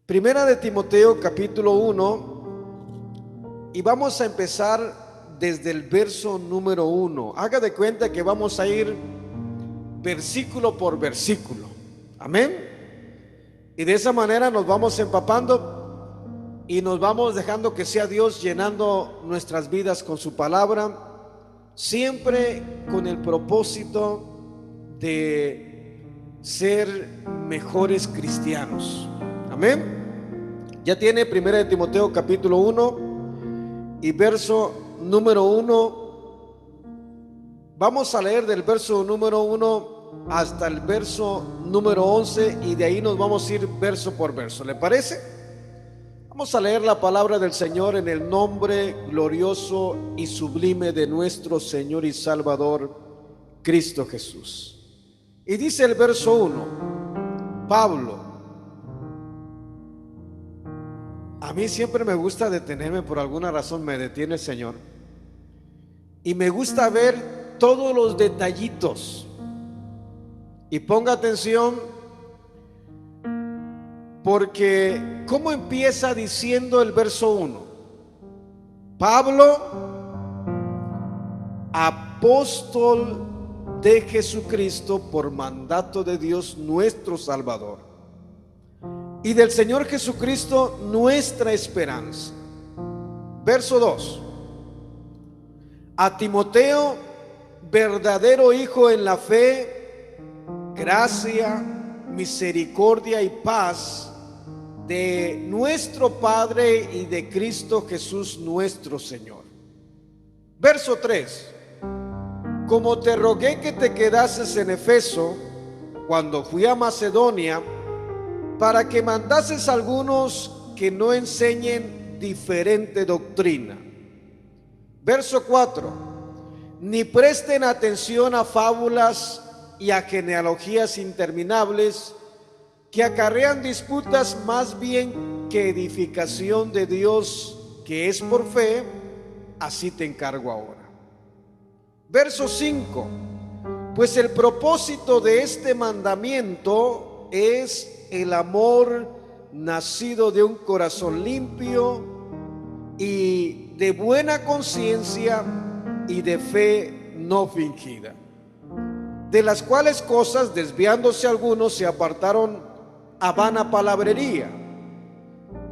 Primera de Timoteo capítulo 1, y vamos a empezar desde el verso número 1. Haga de cuenta que vamos a ir versículo por versículo. Amén. Y de esa manera nos vamos empapando y nos vamos dejando que sea Dios llenando nuestras vidas con su palabra, siempre con el propósito de ser mejores cristianos. Amén. Ya tiene Primera de Timoteo capítulo 1 y verso número 1. Vamos a leer del verso número 1 hasta el verso número 11 y de ahí nos vamos a ir verso por verso. ¿Le parece? Vamos a leer la palabra del Señor en el nombre glorioso y sublime de nuestro Señor y Salvador Cristo Jesús. Y dice el verso 1: Pablo. A mí siempre me gusta detenerme, por alguna razón me detiene el Señor, y me gusta ver todos los detallitos. Y ponga atención, porque ¿cómo empieza diciendo el verso 1? Pablo, apóstol de Jesucristo por mandato de Dios nuestro Salvador, y del Señor Jesucristo nuestra esperanza. Verso 2: a Timoteo, verdadero hijo en la fe, gracia, misericordia y paz de nuestro Padre y de Cristo Jesús nuestro Señor. Verso 3: como te rogué que te quedases en Efeso cuando fui a Macedonia, para que mandases algunos que no enseñen diferente doctrina. Verso 4: ni presten atención a fábulas y a genealogías interminables que acarrean disputas más bien que edificación de Dios, que es por fe. Así te encargo ahora. Verso 5: pues el propósito de este mandamiento es el amor nacido de un corazón limpio y de buena conciencia y de fe no fingida, de las cuales cosas, desviándose algunos, se apartaron a vana palabrería,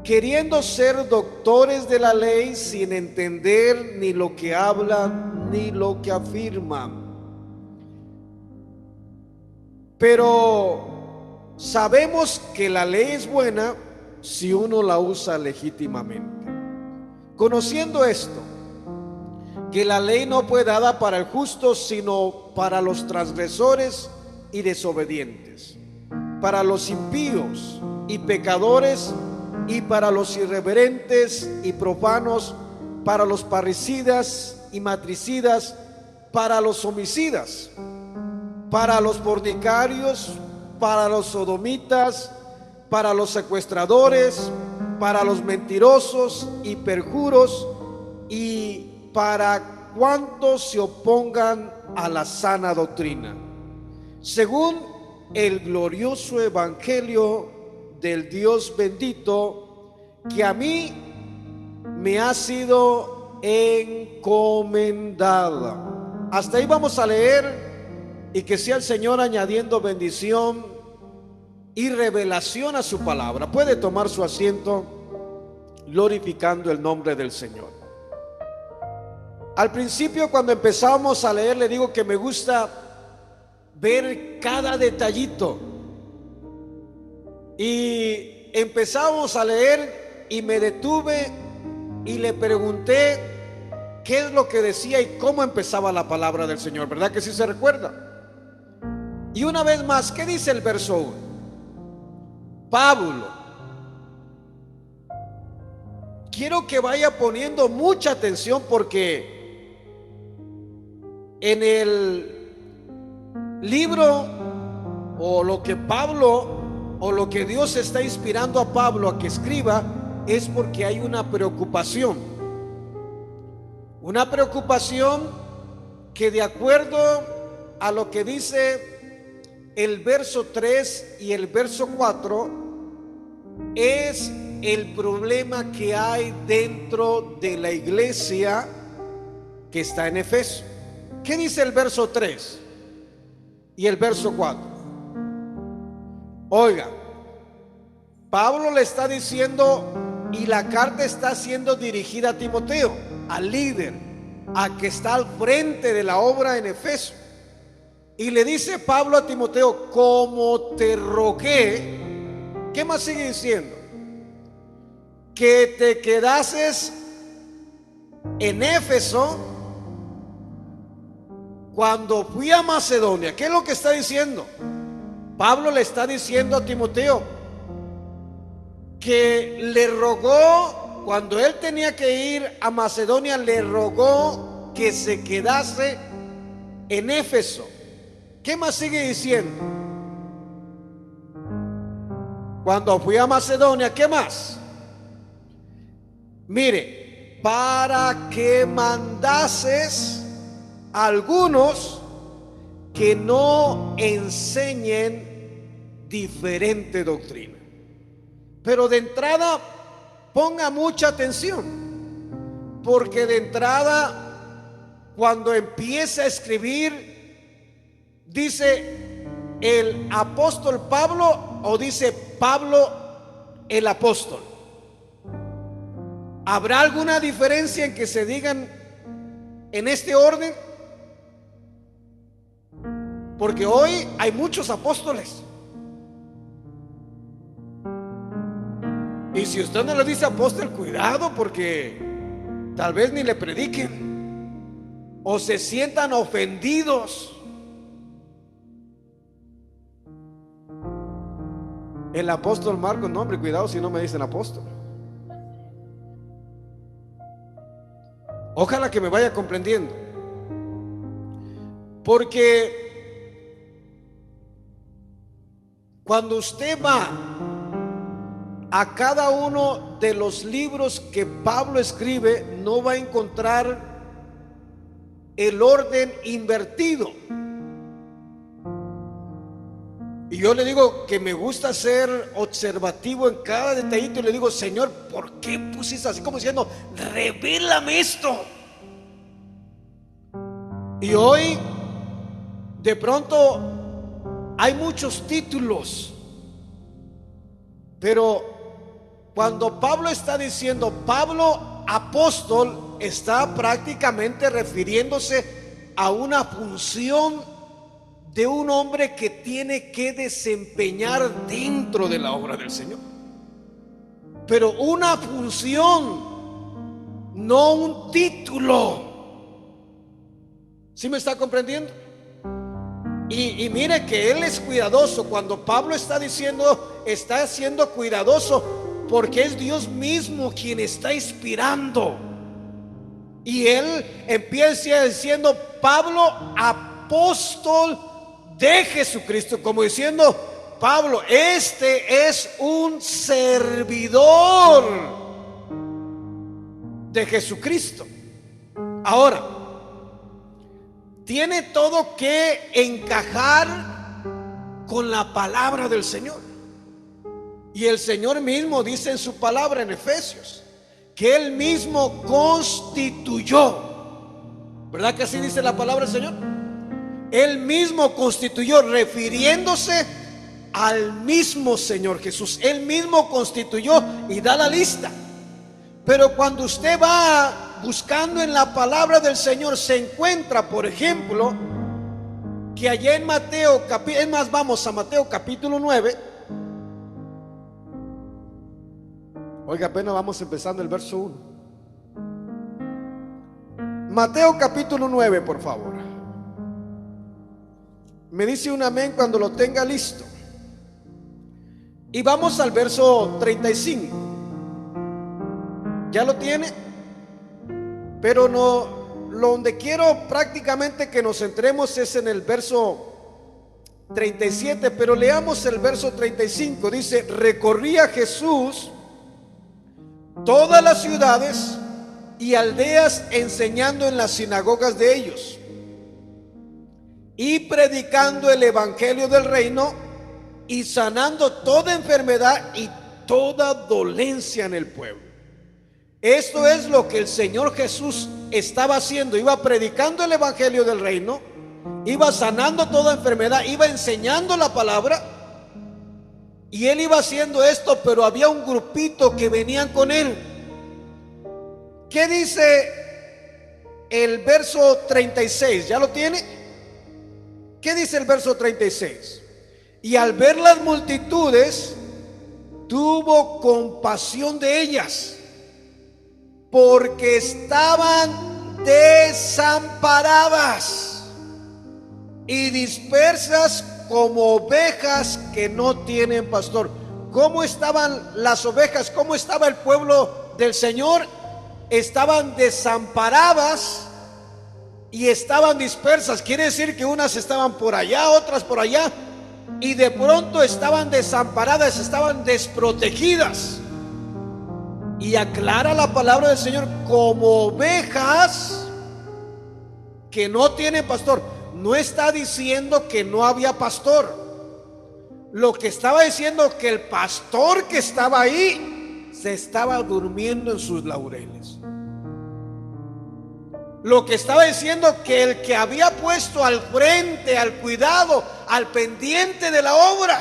queriendo ser doctores de la ley sin entender ni lo que hablan ni lo que afirman. Pero sabemos que la ley es buena si uno la usa legítimamente, conociendo esto, que la ley no fue dada para el justo, sino para los transgresores y desobedientes, para los impíos y pecadores, y para los irreverentes y profanos, para los parricidas y matricidas, para los homicidas, para los fornicarios, para los sodomitas, para los secuestradores, para los mentirosos y perjuros, y para cuantos se opongan a la sana doctrina, según el glorioso evangelio del Dios bendito, que a mí me ha sido encomendada. Hasta ahí vamos a leer, y que sea el Señor añadiendo bendición y revelación a su palabra. Puede tomar su asiento, glorificando el nombre del Señor. Al principio, cuando empezamos a leer, le digo que me gusta ver cada detallito, y empezamos a leer y me detuve y le pregunté qué es lo que decía y cómo empezaba la palabra del Señor. ¿Verdad que sí se recuerda? Y una vez más, ¿qué dice el verso 1? Pablo. Quiero que vaya poniendo mucha atención, porque en el libro, o lo que Pablo, o lo que Dios está inspirando a Pablo a que escriba, es porque hay una preocupación que, de acuerdo a lo que dice el verso 3 y el verso 4, es el problema que hay dentro de la iglesia que está en Efeso. ¿Qué dice el verso 3 y el verso 4? Oiga, Pablo le está diciendo, y la carta está siendo dirigida a Timoteo, al líder, a que está al frente de la obra en Efeso. Y le dice Pablo a Timoteo, como te rogué, ¿qué más sigue diciendo? Que te quedases en Éfeso cuando fui a Macedonia. ¿Qué es lo que está diciendo? Pablo le está diciendo a Timoteo que le rogó, cuando él tenía que ir a Macedonia, le rogó que se quedase en Éfeso. ¿Qué más sigue diciendo? Cuando fui a Macedonia, ¿qué más? Mire, para que mandases a algunos que no enseñen diferente doctrina. Pero de entrada, ponga mucha atención, porque de entrada, cuando empieza a escribir, dice el apóstol Pablo o dice Pablo el apóstol. ¿Habrá alguna diferencia en que se digan en este orden? Porque hoy hay muchos apóstoles. Y si usted no le dice apóstol, cuidado, porque tal vez ni le prediquen o se sientan ofendidos. El apóstol Marcos, no, hombre, cuidado si no me dicen apóstol. Ojalá que me vaya comprendiendo. Porque cuando usted va a cada uno de los libros que Pablo escribe, no va a encontrar el orden invertido. Y yo le digo que me gusta ser observativo en cada detallito, y le digo, Señor, ¿por qué pusiste así? Como diciendo, revélame esto. Y hoy de pronto hay muchos títulos, pero cuando Pablo está diciendo Pablo apóstol, está prácticamente refiriéndose a una función de un hombre que tiene que desempeñar dentro de la obra del Señor. Pero una función, no un título. ¿Sí me está comprendiendo? Y mire que él es cuidadoso. Cuando Pablo está diciendo, está siendo cuidadoso, porque es Dios mismo quien está inspirando. Y él empieza diciendo Pablo apóstol de Jesucristo, como diciendo, Pablo, este es un servidor de Jesucristo. Ahora, tiene todo que encajar con la palabra del Señor. Y el Señor mismo dice en su palabra en Efesios que Él mismo constituyó, ¿verdad que así dice la palabra del Señor? Él mismo constituyó, refiriéndose al mismo Señor Jesús. Él mismo constituyó y da la lista. Pero cuando usted va buscando en la palabra del Señor, se encuentra, por ejemplo, que allá en Mateo, es más, vamos a Mateo capítulo 9. Oiga, apenas vamos empezando el verso 1. Mateo capítulo 9, por favor. Me dice un amén cuando lo tenga listo. Y vamos al verso 35. ¿Ya lo tiene? Pero no, donde quiero prácticamente que nos centremos es en el verso 37. Pero leamos el verso 35. Dice: recorría Jesús todas las ciudades y aldeas, enseñando en las sinagogas de ellos y predicando el evangelio del reino y sanando toda enfermedad y toda dolencia en el pueblo. Esto es lo que el Señor Jesús estaba haciendo. Iba predicando el evangelio del reino, iba sanando toda enfermedad, iba enseñando la palabra, y él iba haciendo esto, pero había un grupito que venían con él. ¿Qué dice el verso 36? ¿Ya lo tiene? ¿Qué dice el verso 36? Y al ver las multitudes, tuvo compasión de ellas, porque estaban desamparadas y dispersas como ovejas que no tienen pastor. ¿Cómo estaban las ovejas? ¿Cómo estaba el pueblo del Señor? Estaban desamparadas y estaban dispersas. Quiere decir que unas estaban por allá, otras por allá, y de pronto estaban desamparadas, estaban desprotegidas. Y aclara la palabra del Señor, como ovejas que no tienen pastor. No está diciendo que no había pastor. Lo que estaba diciendo, que el pastor que estaba ahí se estaba durmiendo en sus laureles. Lo que estaba diciendo, que el que había puesto al frente, al cuidado, al pendiente de la obra,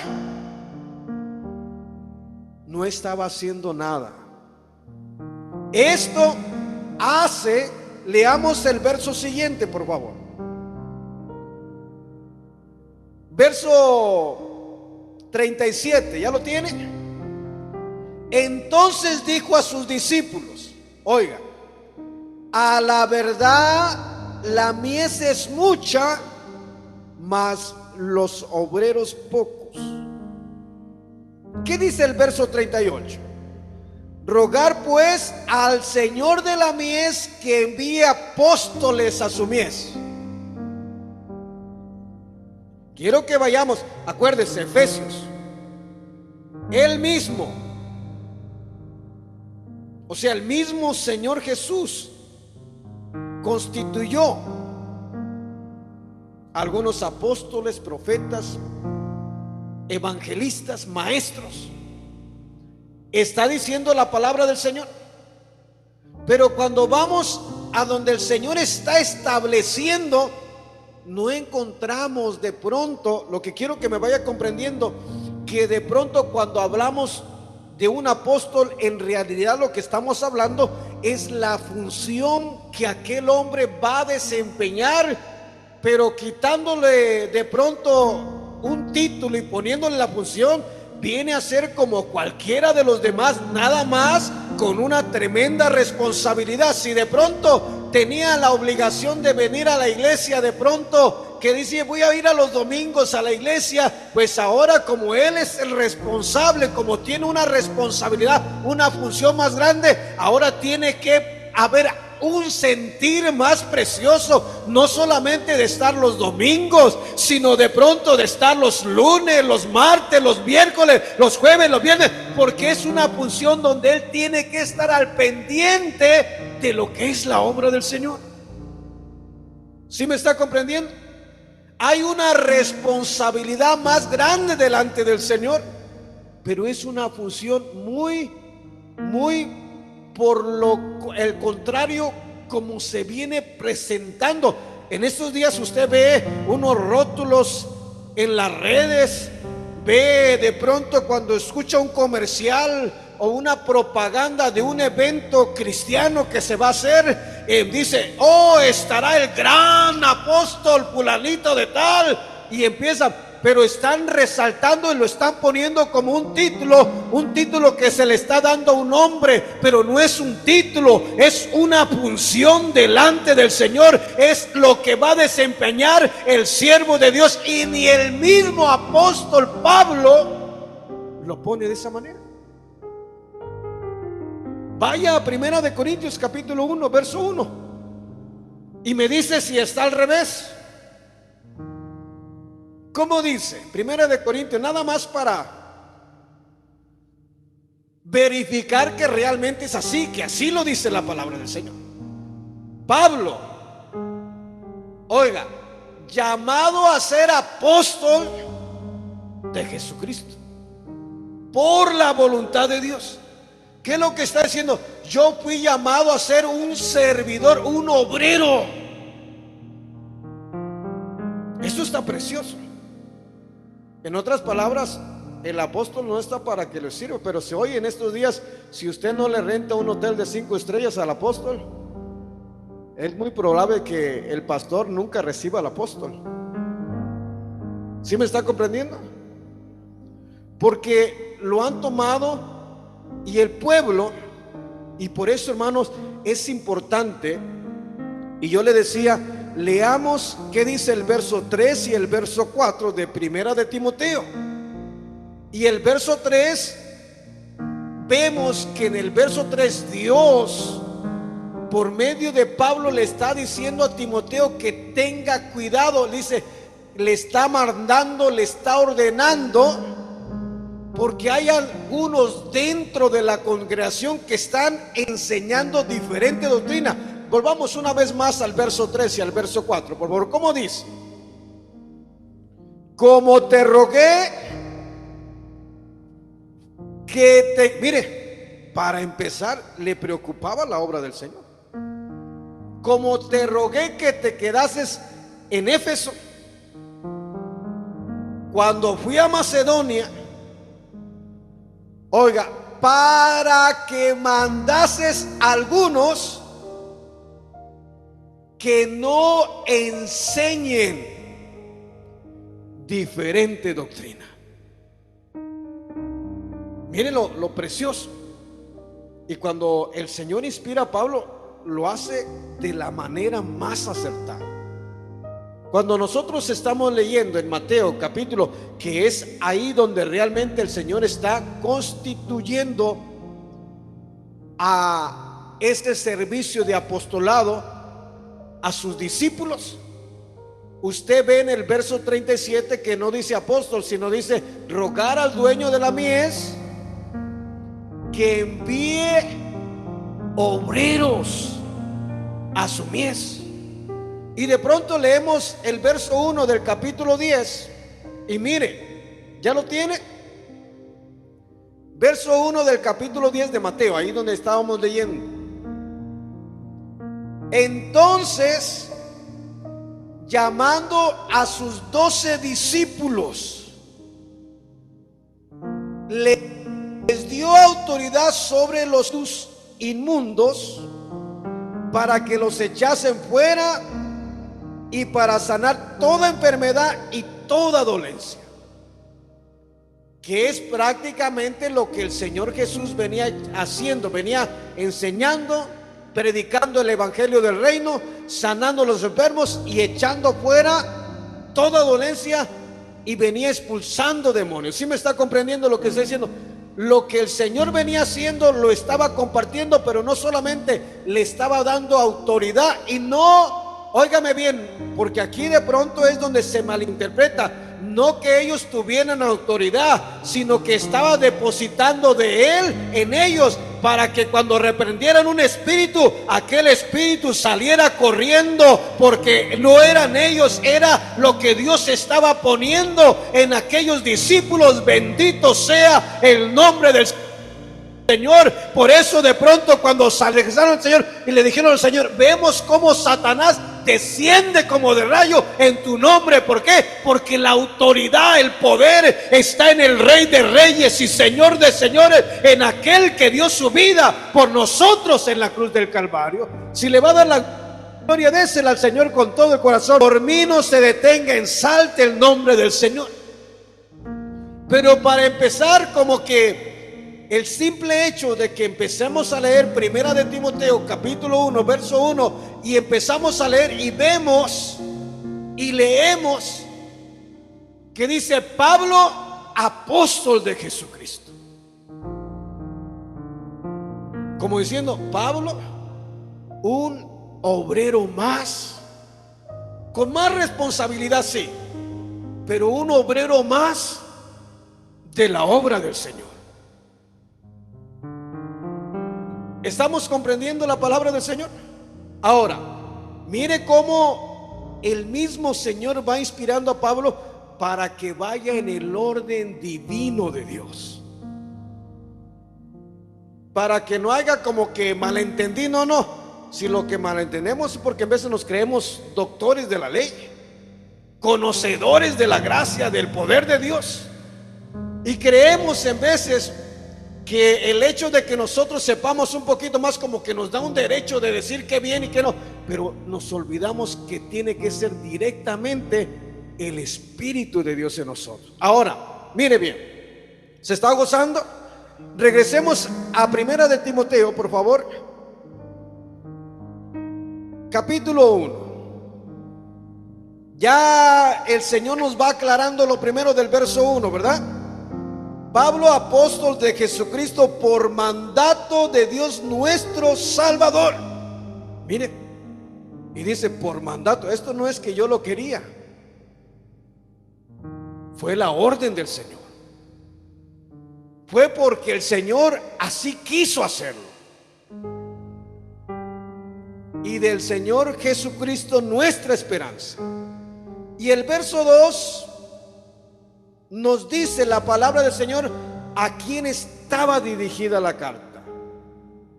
no estaba haciendo nada. Esto hace, leamos el verso siguiente, por favor. Verso 37, ¿ya lo tiene? Entonces dijo a sus discípulos: oiga, a la verdad la mies es mucha, mas los obreros pocos. ¿Qué dice el verso 38? Rogar pues al Señor de la mies que envíe apóstoles a su mies. Quiero que vayamos, acuérdese, Efesios. Él mismo, o sea, el mismo Señor Jesús constituyó algunos apóstoles, profetas, evangelistas, maestros. Está diciendo la palabra del Señor. Pero cuando vamos a donde el Señor está estableciendo, no encontramos de pronto, lo que quiero que me vaya comprendiendo, que de pronto cuando hablamos de un apóstol, en realidad lo que estamos hablando es la función que aquel hombre va a desempeñar, pero quitándole de pronto un título y poniéndole la función, viene a ser como cualquiera de los demás, nada más con una tremenda responsabilidad. Si de pronto tenía la obligación de venir a la iglesia, de pronto que dice voy a ir a los domingos a la iglesia, pues ahora como él es el responsable, como tiene una responsabilidad, una función más grande, ahora tiene que haber un sentir más precioso, no solamente de estar los domingos, sino de pronto de estar los lunes, los martes, los miércoles, los jueves, los viernes, porque es una función donde él tiene que estar al pendiente de lo que es la obra del Señor. ¿Sí me está comprendiendo? Hay una responsabilidad más grande delante del Señor, pero es una función muy por el contrario, como se viene presentando. En estos días usted ve unos rótulos en las redes, ve de pronto cuando escucha un comercial o una propaganda de un evento cristiano que se va a hacer, dice, oh, estará el gran apóstol fulanito de tal, y empieza, pero están resaltando y lo están poniendo como un título que se le está dando a un hombre, pero no es un título, es una función delante del Señor, es lo que va a desempeñar el siervo de Dios, y ni el mismo apóstol Pablo lo pone de esa manera. Vaya a 1 Corintios capítulo 1, verso 1, y me dice si está al revés. ¿Cómo dice? 1 Corintios, nada más para verificar que realmente es así, que así lo dice la palabra del Señor. Pablo, oiga, llamado a ser apóstol de Jesucristo. por la voluntad de Dios. ¿Qué es lo que está diciendo? Yo fui llamado a ser un servidor, un obrero. Esto está precioso. En otras palabras, el apóstol no está para que le sirva, pero si hoy en estos días, si usted no le renta un hotel de 5 estrellas al apóstol, es muy probable que el pastor nunca reciba al apóstol. ¿Sí me está comprendiendo? Porque lo han tomado y el pueblo, y por eso, hermanos, es importante. Y yo le decía, leamos qué dice el verso 3 y el verso 4 de Primera de Timoteo. Y el verso 3, vemos que en el verso 3 Dios, por medio de Pablo, le está diciendo a Timoteo que tenga cuidado. Dice, le está mandando, le está ordenando, porque hay algunos dentro de la congregación que están enseñando diferente doctrina. Volvamos una vez más al verso 3 y al verso 4, por favor. ¿Cómo dice? Como te rogué que te... Mire, para empezar, le preocupaba la obra del Señor. Como te rogué que te quedases en Éfeso, cuando fui a Macedonia, oiga, para que mandases algunos que no enseñen diferente doctrina. Miren lo precioso. Y cuando el Señor inspira a Pablo, lo hace de la manera más acertada. Cuando nosotros estamos leyendo en Mateo capítulo, que es ahí donde realmente el Señor está constituyendo a este servicio de apostolado a sus discípulos, usted ve en el verso 37 que no dice apóstol, sino dice rogar al dueño de la mies que envíe obreros a su mies. Y de pronto leemos el verso 1 del capítulo 10. Y mire, ¿ya lo tiene? Verso 1 del capítulo 10 de Mateo, ahí donde estábamos leyendo. Entonces, llamando a sus 12 discípulos, les dio autoridad sobre los inmundos para que los echasen fuera y para sanar toda enfermedad y toda dolencia, que es prácticamente lo que el Señor Jesús venía haciendo, venía enseñando, predicando el evangelio del reino, sanando a los enfermos y echando fuera toda dolencia, y venía expulsando demonios. ¿Sí me está comprendiendo lo que estoy diciendo? Lo que el Señor venía haciendo lo estaba compartiendo, pero no solamente le estaba dando autoridad. Y no, óigame bien, porque aquí de pronto es donde se malinterpreta. No que ellos tuvieran autoridad, sino que estaba depositando de Él en ellos, para que cuando reprendieran un espíritu, aquel espíritu saliera corriendo, porque no eran ellos, era lo que Dios estaba poniendo en aquellos discípulos. Bendito sea el nombre del Señor. Por eso de pronto cuando se regresaron al Señor y le dijeron al Señor, vemos cómo Satanás desciende como de rayo en tu nombre. ¿Por qué? Porque la autoridad, el poder está en el Rey de Reyes y Señor de Señores, en aquel que dio su vida por nosotros en la cruz del Calvario. Si le va a dar la gloria, désela al Señor con todo el corazón. Por mí no se detenga, ensalte el nombre del Señor. Pero para empezar, como que el simple hecho de que empecemos a leer Primera de Timoteo capítulo 1 verso 1, y empezamos a leer y vemos y leemos que dice Pablo, apóstol de Jesucristo, como diciendo Pablo, un obrero más, con más responsabilidad, sí, pero un obrero más de la obra del Señor. ¿Estamos comprendiendo la palabra del Señor? Ahora, mire cómo el mismo Señor va inspirando a Pablo para que vaya en el orden divino de Dios. para que no haya como que malentendí. No, no, si lo que malentendemos es porque en veces nos creemos doctores de la ley, conocedores de la gracia, del poder de Dios, y creemos en veces que el hecho de que nosotros sepamos un poquito más como que nos da un derecho de decir qué bien y qué no, pero nos olvidamos que tiene que ser directamente el Espíritu de Dios en nosotros. Ahora, mire bien, ¿se está gozando? Regresemos a Primera de Timoteo, por favor, capítulo 1. Ya el Señor nos va aclarando lo primero del verso 1, ¿verdad? Pablo, apóstol de Jesucristo, por mandato de Dios nuestro Salvador. Mire, y dice por mandato. Esto no es que yo lo quería, fue la orden del Señor. Fue porque el Señor así quiso hacerlo. Y del Señor Jesucristo nuestra esperanza. Y el verso 2 nos dice la palabra del Señor a quien estaba dirigida la carta.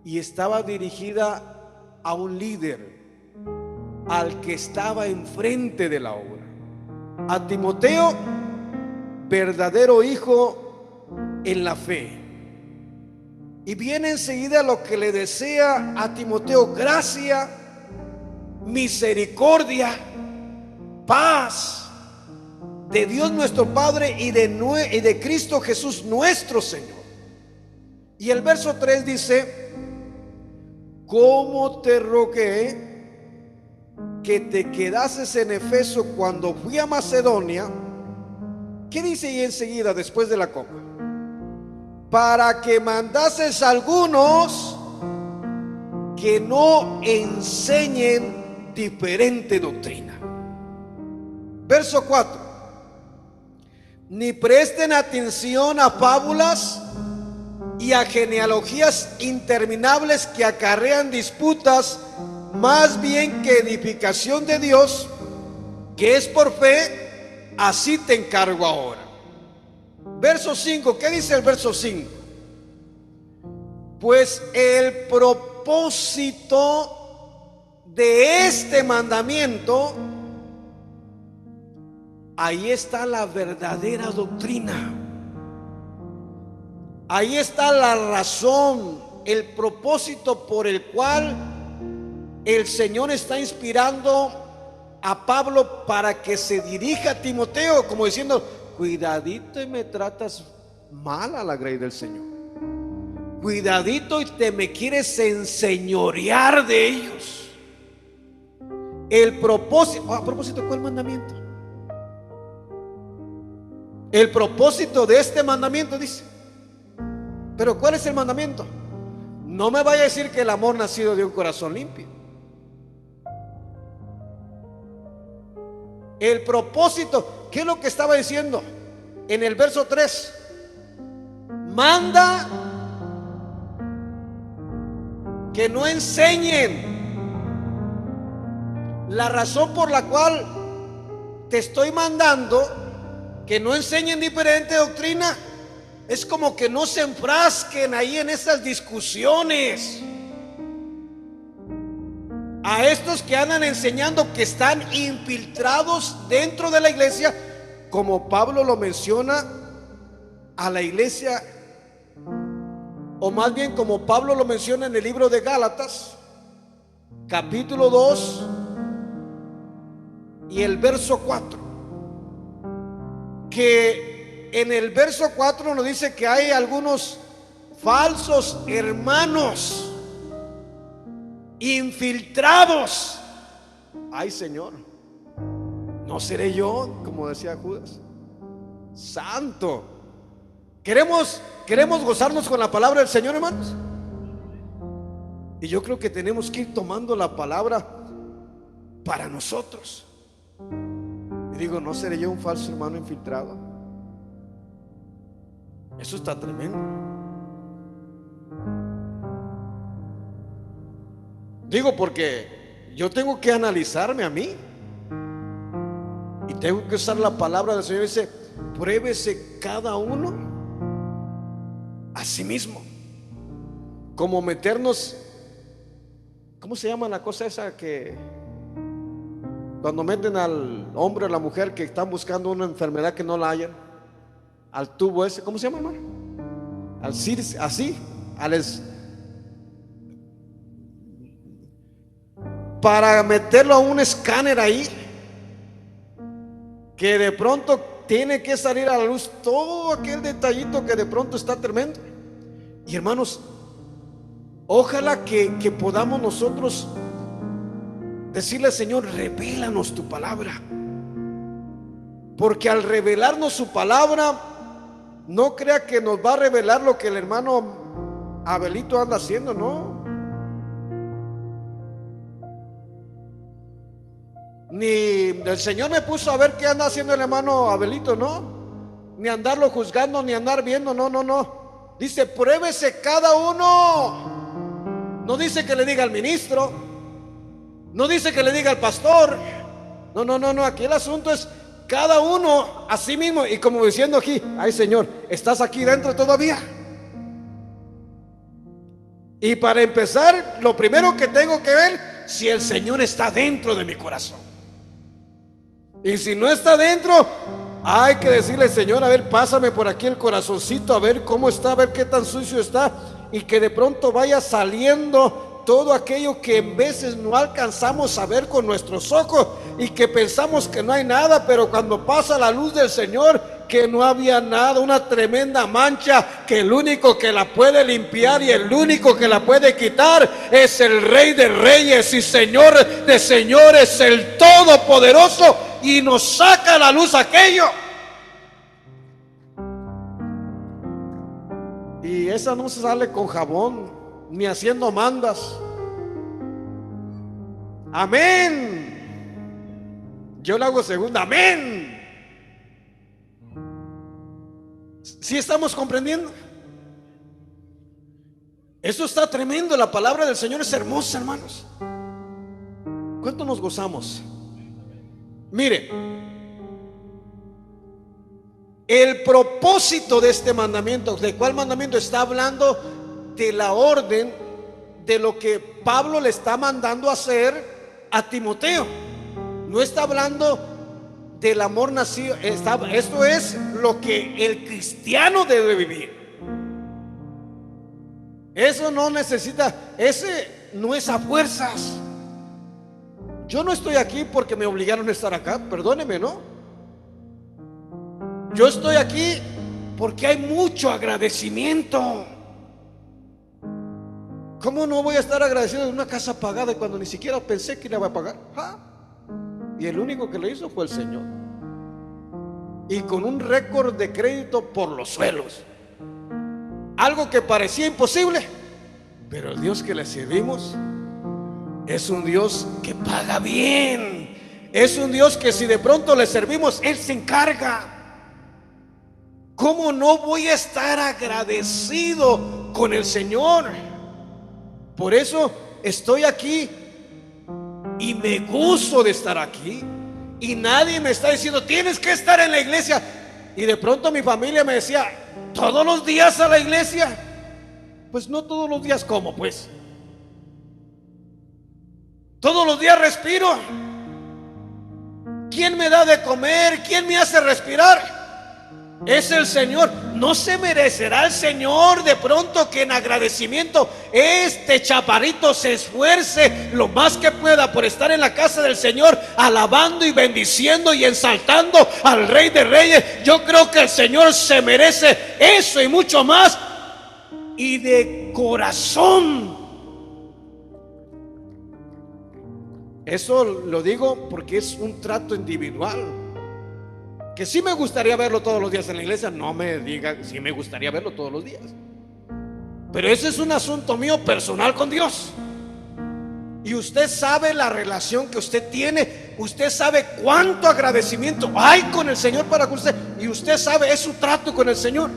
Y estaba dirigida a un líder, al que estaba enfrente de la obra, a Timoteo, verdadero hijo en la fe. Y viene enseguida lo que le desea a Timoteo: gracia, misericordia, paz de Dios nuestro Padre y de Cristo Jesús nuestro Señor. Y el verso 3 dice: como te rogué que te quedases en Efeso cuando fui a Macedonia. ¿Qué dice ahí enseguida después de la coma? Para que mandases a algunos que no enseñen diferente doctrina. Verso 4: ni presten atención a fábulas y a genealogías interminables que acarrean disputas, más bien que edificación de Dios, que es por fe. Así te encargo ahora. Verso 5, ¿qué dice el verso 5? Pues el propósito de este mandamiento, ahí está la verdadera doctrina. Ahí está la razón, el propósito por el cual el Señor está inspirando a Pablo para que se dirija a Timoteo, como diciendo: cuidadito y me tratas mal a la grey del Señor. Cuidadito y te me quieres enseñorear de ellos. El propósito, a propósito, ¿cuál mandamiento? El propósito de este mandamiento, dice. Pero ¿cuál es el mandamiento? No me vaya a decir que el amor nacido de un corazón limpio. El propósito, ¿qué es lo que estaba diciendo en el verso 3? Manda que no enseñen. La razón por la cual te estoy mandando que no enseñen diferente doctrina es como que no se enfrasquen ahí en esas discusiones. A estos que andan enseñando, que están infiltrados dentro de la iglesia, como Pablo lo menciona a la iglesia, o más bien como Pablo lo menciona en el libro de Gálatas, capítulo 2 y el verso 4, que en el verso 4 nos dice que hay algunos falsos hermanos infiltrados. Ay, Señor, no seré yo, como decía Judas. Santo. Queremos gozarnos con la palabra del Señor, hermanos. Y yo creo que tenemos que ir tomando la palabra para nosotros. Y digo, ¿no seré yo un falso hermano infiltrado? Eso está tremendo. Digo, porque yo tengo que analizarme a mí y tengo que usar la palabra del Señor. Dice: pruébese cada uno a sí mismo. como meternos, ¿cómo se llama la cosa esa que cuando meten al hombre o la mujer que están buscando una enfermedad que no la hayan? Al tubo ese, ¿cómo se llama, hermano? Al CIRS, así, para meterlo a un escáner ahí, que de pronto tiene que salir a la luz todo aquel detallito que de pronto está tremendo. Y hermanos, ojalá que podamos nosotros decirle: Señor, revélanos tu palabra, porque al revelarnos su palabra, no crea que nos va a revelar lo que el hermano Abelito anda haciendo, no. Ni el Señor me puso a ver qué anda haciendo el hermano Abelito, no. Ni andarlo juzgando, ni andar viendo, no, no, no. Dice: pruébese cada uno. No dice que le diga al ministro, no dice que le diga al pastor. No, no, no, no. Aquí el asunto es cada uno a sí mismo. Y como diciendo aquí: ay, Señor, ¿estás aquí dentro todavía? Y para empezar, lo primero que tengo que ver, si el Señor está dentro de mi corazón. Y si no está dentro, hay que decirle: Señor, a ver, pásame por aquí el corazoncito, a ver cómo está, a ver qué tan sucio está. Y que de pronto vaya saliendo todo aquello que en veces no alcanzamos a ver con nuestros ojos y que pensamos que no hay nada, pero cuando pasa la luz del Señor, que no había nada, una tremenda mancha, que el único que la puede limpiar y el único que la puede quitar es el Rey de Reyes y Señor de Señores, el Todopoderoso, y nos saca a la luz aquello. Y esa no se sale con jabón ni haciendo mandas. Amén. Yo le hago segunda. Amén. ¿Sí estamos comprendiendo? Eso está tremendo. La palabra del Señor es hermosa, hermanos. ¿Cuánto nos gozamos? Mire, el propósito de este mandamiento, ¿de cuál mandamiento? Está hablando de la orden, de lo que Pablo le está mandando hacer a Timoteo. No está hablando del amor nacido. Esto es lo que el cristiano debe vivir. Eso no necesita, ese no es a fuerzas. Yo no estoy aquí porque me obligaron a estar acá, perdóneme, ¿no? Yo estoy aquí porque hay mucho agradecimiento. ¿Cómo no voy a estar agradecido de una casa pagada cuando ni siquiera pensé que la iba a pagar? ¿Ah? Y el único que lo hizo fue el Señor. Y con un récord de crédito por los suelos. Algo que parecía imposible, pero el Dios que le servimos es un Dios que paga bien. Es un Dios que si de pronto le servimos, Él se encarga. ¿Cómo no voy a estar agradecido con el Señor? Por eso estoy aquí y me gozo de estar aquí. Y nadie me está diciendo: tienes que estar en la iglesia. Y de pronto mi familia me decía: ¿todos los días a la iglesia? Pues no todos los días. ¿Cómo pues? Todos los días respiro. ¿Quién me da de comer? ¿Quién me hace respirar? Es el Señor. ¿No se merecerá el Señor de pronto que en agradecimiento este chaparrito se esfuerce lo más que pueda por estar en la casa del Señor, alabando y bendiciendo y ensaltando al Rey de Reyes? Yo creo que el Señor se merece eso y mucho más, y de corazón. Eso lo digo porque es un trato individual. Que sí me gustaría verlo todos los días en la iglesia, no me diga sí me gustaría verlo todos los días. Pero ese es un asunto mío personal con Dios. Y usted sabe la relación que usted tiene. Usted sabe cuánto agradecimiento hay con el Señor para con usted. Y usted sabe, es su trato con el Señor.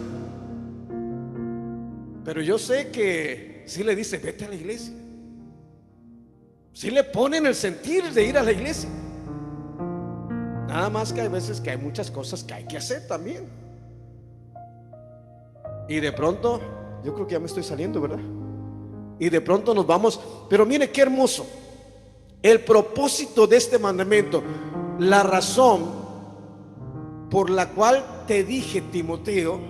Pero yo sé que sí le dice: vete a la iglesia. Sí le ponen el sentir de ir a la iglesia. Nada más que hay veces que hay muchas cosas que hay que hacer también. Y de pronto, yo creo que ya me estoy saliendo, ¿verdad? y de pronto nos vamos. Pero mire qué hermoso. El propósito de este mandamiento, la razón por la cual te dije, Timoteo,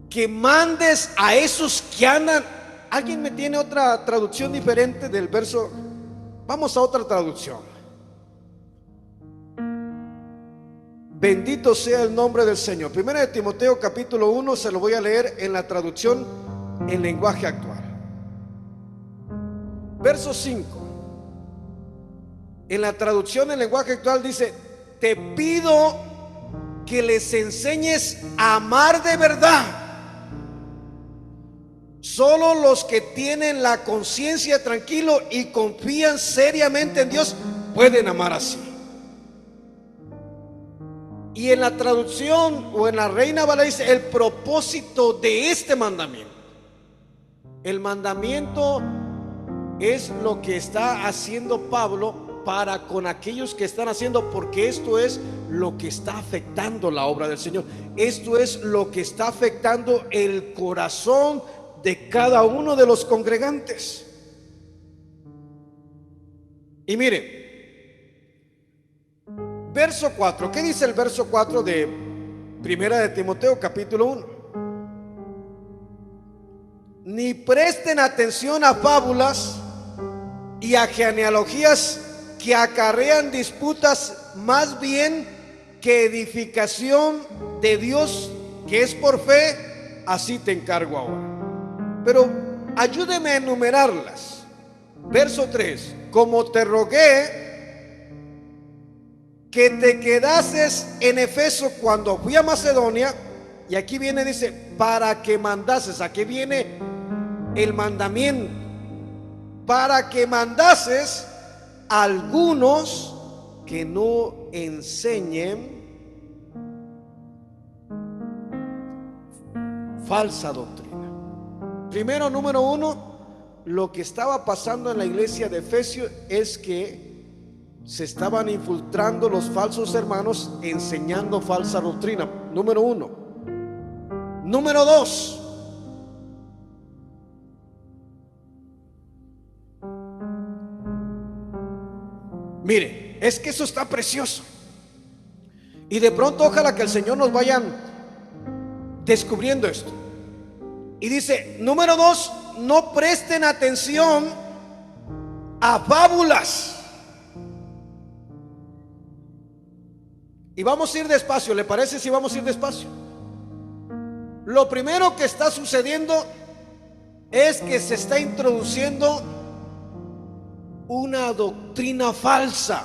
que mandes a esos que andan. ¿Alguien me tiene otra traducción diferente del verso? Vamos a otra traducción. Bendito sea el nombre del Señor. Primera de Timoteo capítulo 1, se lo voy a leer en la traducción en lenguaje actual. Verso 5. En la traducción en lenguaje actual dice: te pido que les enseñes a amar de verdad. Solo los que tienen la conciencia tranquilo y confían seriamente en Dios pueden amar así. Y en la traducción o en la Reina Valera dice: el propósito de este mandamiento. El mandamiento es lo que está haciendo Pablo para con aquellos que están haciendo, porque esto es lo que está afectando la obra del Señor. Esto es lo que está afectando el corazón de cada uno de los congregantes. Y mire, verso 4. ¿Qué dice el verso 4 de Primera de Timoteo capítulo 1? Ni presten atención a fábulas y a genealogías que acarrean disputas, más bien que edificación de Dios, que es por fe. Así te encargo ahora. Pero ayúdeme a enumerarlas. Verso 3. Como te rogué que te quedases en Efeso cuando fui a Macedonia. Y aquí viene, dice, para que mandases. Aquí viene el mandamiento. Para que mandases a algunos que no enseñen falsa doctrina. Primero, número 1, lo que estaba pasando en la iglesia de Efesios es que se estaban infiltrando los falsos hermanos enseñando falsa doctrina. Número 1. Número 2, mire, es que eso está precioso. Y de pronto ojalá que el Señor nos vayan descubriendo esto. Y dice, número 2, no presten atención a fábulas. Y vamos a ir despacio, ¿le parece si vamos a ir despacio? Lo primero que está sucediendo es que se está introduciendo una doctrina falsa.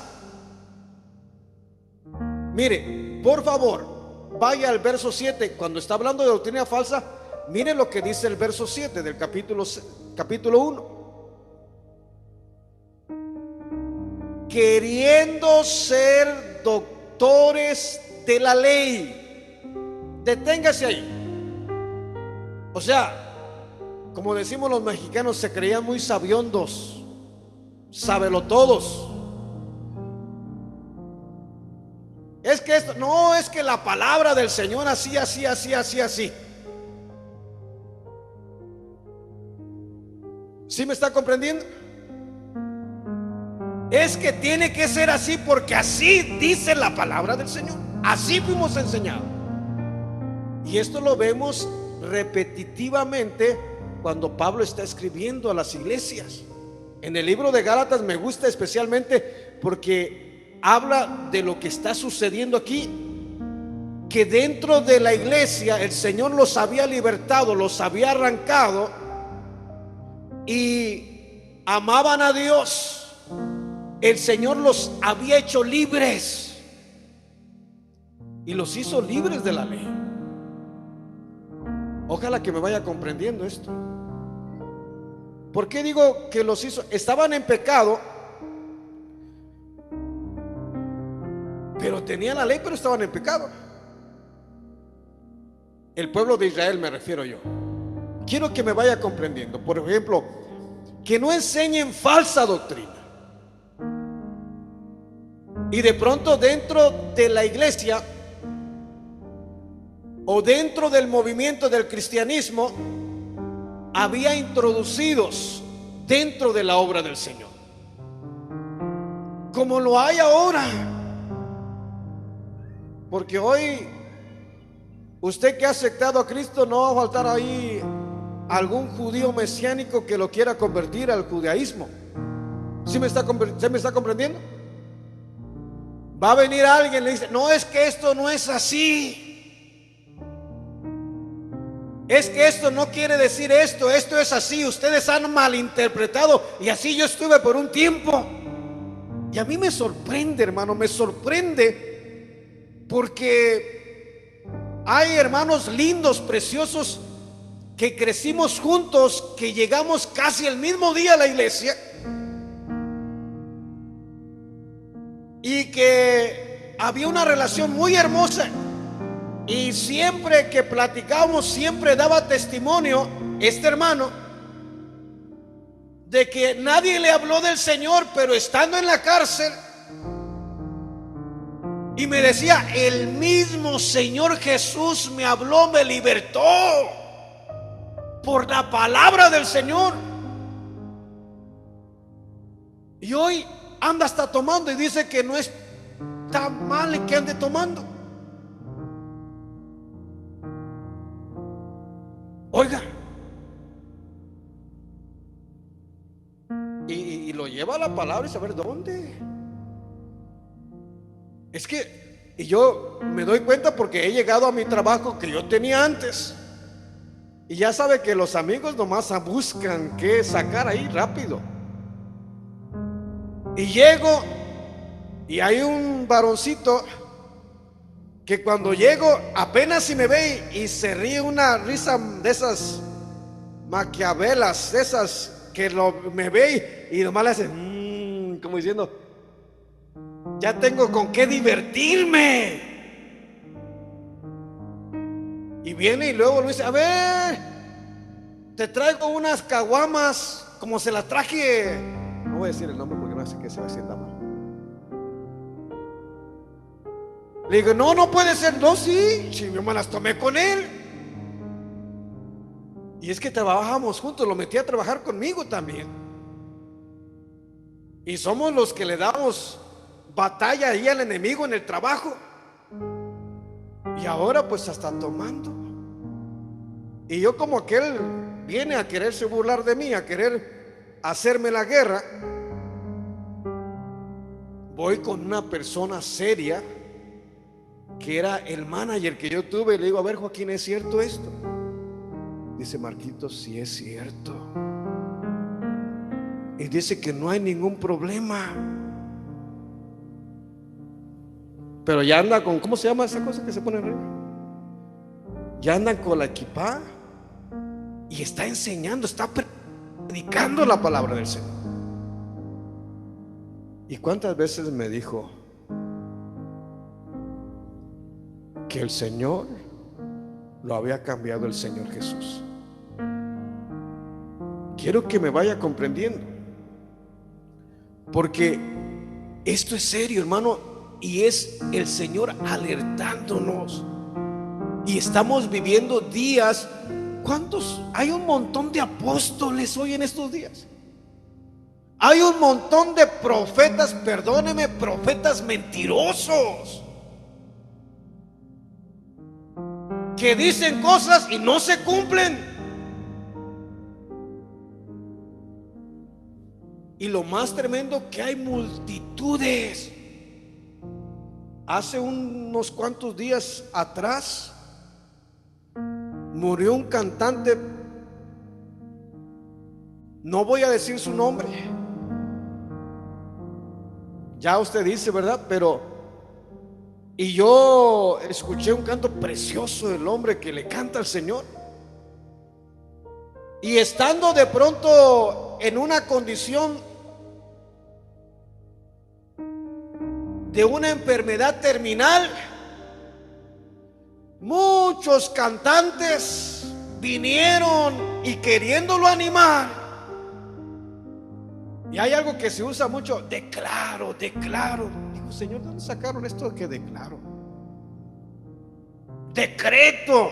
Mire, por favor, vaya al verso 7. Cuando está hablando de doctrina falsa, mire lo que dice el verso 7 del capítulo 1. Queriendo ser doctores de la ley. Deténgase ahí. O sea, como decimos los mexicanos, se creían muy sabiondos, sabelotodos. Es que esto, no, es que la palabra del Señor así, así, así, así, así. ¿Sí me está comprendiendo? Es que tiene que ser así porque así dice la palabra del Señor. Así fuimos enseñados. Y esto lo vemos repetitivamente cuando Pablo está escribiendo a las iglesias. En el libro de Gálatas me gusta especialmente porque habla de lo que está sucediendo aquí, que dentro de la iglesia el Señor los había libertado, los había arrancado y amaban a Dios. El Señor los había hecho libres y los hizo libres de la ley. Ojalá que me vaya comprendiendo esto. ¿Por qué digo que los hizo? Estaban en pecado, pero tenían la ley, pero estaban en pecado. El pueblo de Israel me refiero yo. Quiero que me vaya comprendiendo. Por ejemplo, que no enseñen falsa doctrina. Y de pronto dentro de la iglesia o dentro del movimiento del cristianismo había introducidos dentro de la obra del Señor, como lo hay ahora. Porque hoy usted que ha aceptado a Cristo, no va a faltar ahí algún judío mesiánico que lo quiera convertir al judaísmo. ¿Sí me está comprendiendo? Va a venir alguien y le dice: no, es que esto no es así, es que esto no quiere decir esto, esto es así, ustedes han malinterpretado. Y así yo estuve por un tiempo. Y a mí me sorprende, hermano, me sorprende, porque hay hermanos lindos, preciosos, que crecimos juntos, que llegamos casi el mismo día a la iglesia, y que había una relación muy hermosa, y siempre que platicábamos, siempre daba testimonio este hermano de que nadie le habló del Señor, pero estando en la cárcel, y me decía: el mismo Señor Jesús me habló, me libertó por la palabra del Señor. Y hoy anda hasta tomando, y dice que no es tan mal que ande tomando. Oiga, y lo lleva a la palabra y saber dónde. Es que, y yo me doy cuenta porque he llegado a mi trabajo que yo tenía antes, y ya sabe que los amigos nomás buscan qué sacar ahí rápido. Y llego, y hay un varoncito que cuando llego apenas si me ve, y se ríe una risa de esas maquiavelas, de esas que me ve y nomás le hace como diciendo: ya tengo con qué divertirme. Y viene y luego lo dice: a ver, te traigo unas caguamas, como se las traje. No voy a decir el nombre porque no sé qué se va a sienta mal. Le digo: no, no puede ser. No, sí, yo me las tomé con él. Y es que trabajamos juntos, lo metí a trabajar conmigo también. Y somos los que le damos batalla ahí al enemigo en el trabajo. Y ahora pues hasta tomando. Y yo, como aquel viene a quererse burlar de mí, a querer hacerme la guerra, voy con una persona seria que era el manager que yo tuve, y le digo: a ver, Joaquín, ¿es cierto esto? Dice: Marquitos, sí es cierto. Y dice que no hay ningún problema. Pero ya anda con, ¿cómo se llama esa cosa que se pone arriba? Ya andan con la equipa y está enseñando, está predicando la palabra del Señor. ¿Y cuántas veces me dijo que el Señor lo había cambiado el Señor Jesús? Quiero que me vaya comprendiendo, porque esto es serio, hermano, y es el Señor alertándonos. Y estamos viviendo días. ¿Cuántos? Hay un montón de apóstoles hoy en estos días. Hay un montón de profetas, perdóneme, profetas mentirosos, que dicen cosas y no se cumplen. Y lo más tremendo, que hay multitudes. Hace unos cuantos días atrás murió un cantante, no voy a decir su nombre, ya usted dice, ¿verdad? Pero, y yo escuché un canto precioso del hombre que le canta al Señor, y estando de pronto en una condición de una enfermedad terminal, muchos cantantes vinieron y queriéndolo animar. Y hay algo que se usa mucho: declaro, declaro. Digo: Señor, ¿dónde sacaron esto de que declaro? Decreto.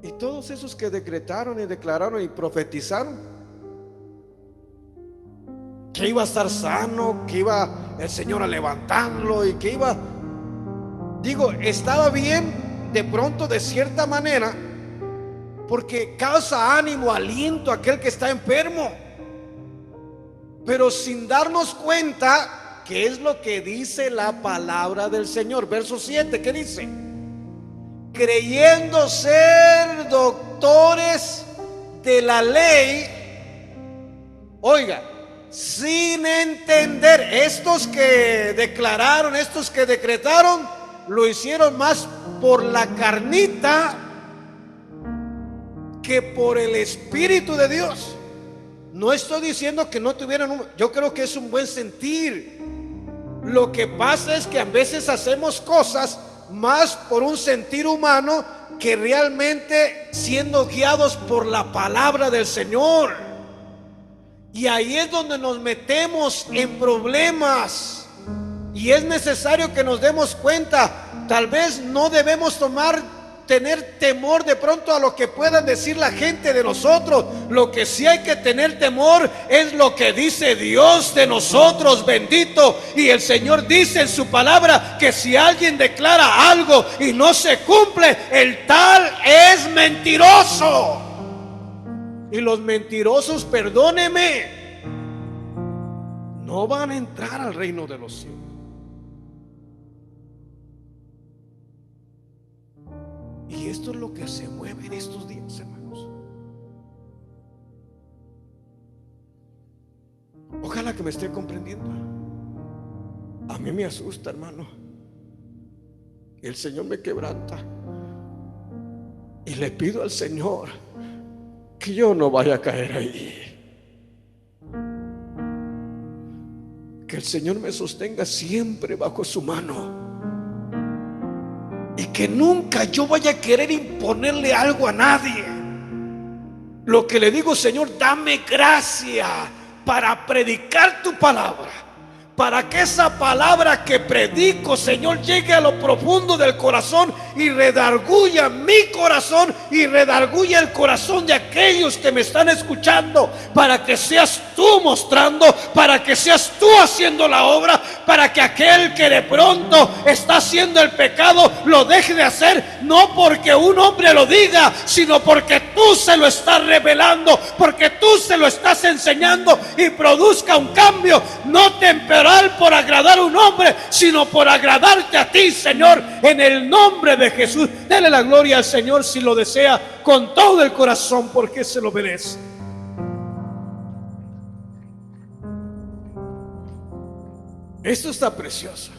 Y todos esos que decretaron y declararon y profetizaron que iba a estar sano, que iba el Señor a levantarlo y que iba, digo, estaba bien de pronto de cierta manera, porque causa ánimo, aliento a aquel que está enfermo, pero sin darnos cuenta que es lo que dice la palabra del Señor. Verso 7, ¿qué dice? Creyendo ser doctores de la ley, oiga, sin entender. Estos que declararon, estos que decretaron, lo hicieron más por la carnita que por el Espíritu de Dios. No estoy diciendo que no tuvieran yo creo que es un buen sentir. Lo que pasa es que a veces hacemos cosas más por un sentir humano que realmente siendo guiados por la palabra del Señor. Y ahí es donde nos metemos en problemas. Y es necesario que nos demos cuenta. Tal vez no debemos tener temor de pronto a lo que puedan decir la gente de nosotros. Lo que sí hay que tener temor es lo que dice Dios de nosotros, bendito. Y el Señor dice en su palabra que si alguien declara algo y no se cumple, el tal es mentiroso. Y los mentirosos, perdóneme, no van a entrar al reino de los cielos. Y esto es lo que se mueve en estos días, hermanos. Ojalá que me esté comprendiendo. A mí me asusta, hermano. El Señor me quebranta. Y le pido al Señor que yo no vaya a caer ahí. Que el Señor me sostenga siempre bajo su mano. Y que nunca yo vaya a querer imponerle algo a nadie. Lo que le digo, Señor, dame gracia para predicar tu palabra, para que esa palabra que predico, Señor, llegue a lo profundo del corazón y redarguya mi corazón y redarguya el corazón de aquellos que me están escuchando, para que seas tú mostrando, para que seas tú haciendo la obra, para que aquel que de pronto está haciendo el pecado lo deje de hacer, no porque un hombre lo diga, sino porque tú se lo estás revelando, porque tú se lo estás enseñando, y produzca un cambio, no temporal por agradar a un hombre, sino por agradarte a ti, Señor, en el nombre de Jesús. Dele la gloria al Señor si lo desea con todo el corazón, porque se lo merece. Esto está precioso.